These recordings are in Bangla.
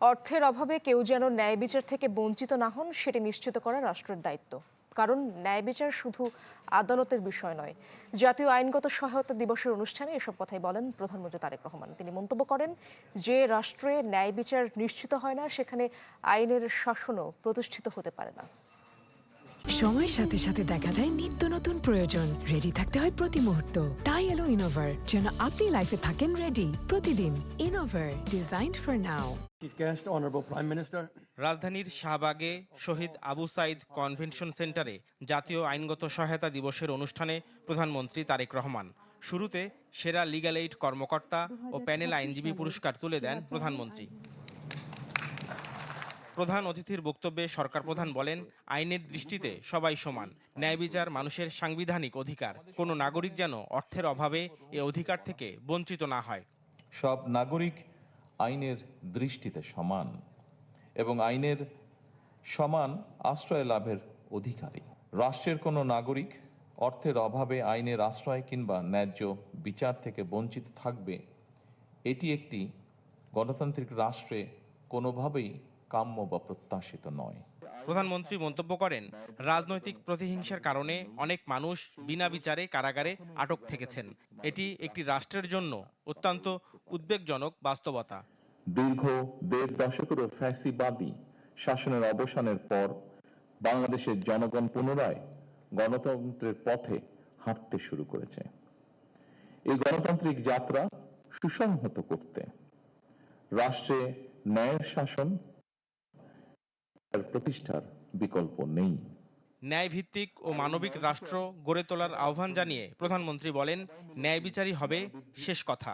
অর্থের অভাবে কেউ যেন ন্যায় বিচার থেকে বঞ্চিত না হন সেটি নিশ্চিত করা রাষ্ট্রের দায়িত্ব। কারণ ন্যায় বিচার শুধু আদালতের বিষয় নয়। জাতীয় আইনগত সহায়তা দিবসের অনুষ্ঠানে এসব কথাই বলেন প্রধানমন্ত্রী তারেক রহমান। তিনি মন্তব্য করেন, যে রাষ্ট্রে ন্যায় বিচার নিশ্চিত হয় না সেখানে আইনের শাসনও প্রতিষ্ঠিত হতে পারে না। সময়ের সাথে সাথে দেখা দেয় নিত্য নতুন প্রয়োজন। রেডি থাকতে হয় প্রতি মুহূর্ত। তাই এলো ইনোভার, যেন আপনি লাইফে থাকেন রেডি প্রতিদিন। Innova, designed for now. রাজধানীর শাহবাগে শহীদ আবু সাইদ কনভেনশন সেন্টারে জাতীয় আইনগত সহায়তা দিবসের অনুষ্ঠানে প্রধানমন্ত্রী তারেক রহমান শুরুতে সেরা লিগ্যাল এইড কর্মকর্তা ও প্যানেল আইনজীবী পুরস্কার তুলে দেন প্রধানমন্ত্রী। প্রধান অতিথির বক্তব্যে সরকার প্রধান বলেন, আইনের দৃষ্টিতে সবাই সমান। ন্যায় বিচার মানুষের সাংবিধানিক অধিকার। কোনো নাগরিক যেন অর্থের অভাবে এ অধিকার থেকে বঞ্চিত না হয়। সব নাগরিক আইনের দৃষ্টিতে সমান এবং আইনের সমান আশ্রয় লাভের অধিকারী। রাষ্ট্রের কোনো নাগরিক অর্থের অভাবে আইনের আশ্রয় কিংবা ন্যায্য বিচার থেকে বঞ্চিত থাকবে, এটি একটি গণতান্ত্রিক রাষ্ট্রে কোনোভাবেই কাম্য বা প্রত্যাশিত নয়। প্রধানমন্ত্রী মন্তব্য করেন, রাজনৈতিক প্রতিহিংসার কারণে অনেক মানুষ বিনা বিচারে কারাগারে আটক থেকেছেন। এটি একটি রাষ্ট্রের জন্য অত্যন্ত উদ্বেগজনক বাস্তবতা। দীর্ঘ ১.৫ দশকেরও ফ্যাসিবাদী শাসনের অবসানের পর বাংলাদেশের জনগণ পুনরায় গণতন্ত্রের পথে হাঁটতে শুরু করেছে। এই গণতান্ত্রিক যাত্রা সুসংহত করতে রাষ্ট্রে ন্যায়ের শাসন প্রতিষ্ঠার বিকল্প নেই। ন্যায়ভিত্তিক ও মানবিক রাষ্ট্র গড়ে তোলার আহ্বান জানিয়ে প্রধানমন্ত্রী বলেন, ন্যায় বিচারই হবে শেষ কথা।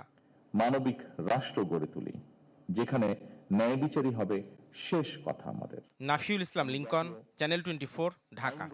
মানবিক রাষ্ট্র গড়ে তুলি, যেখানে ন্যায় বিচারই হবে শেষ কথা আমাদের। নাফিউল ইসলাম লিংকন, চ্যানেল 24, ঢাকা।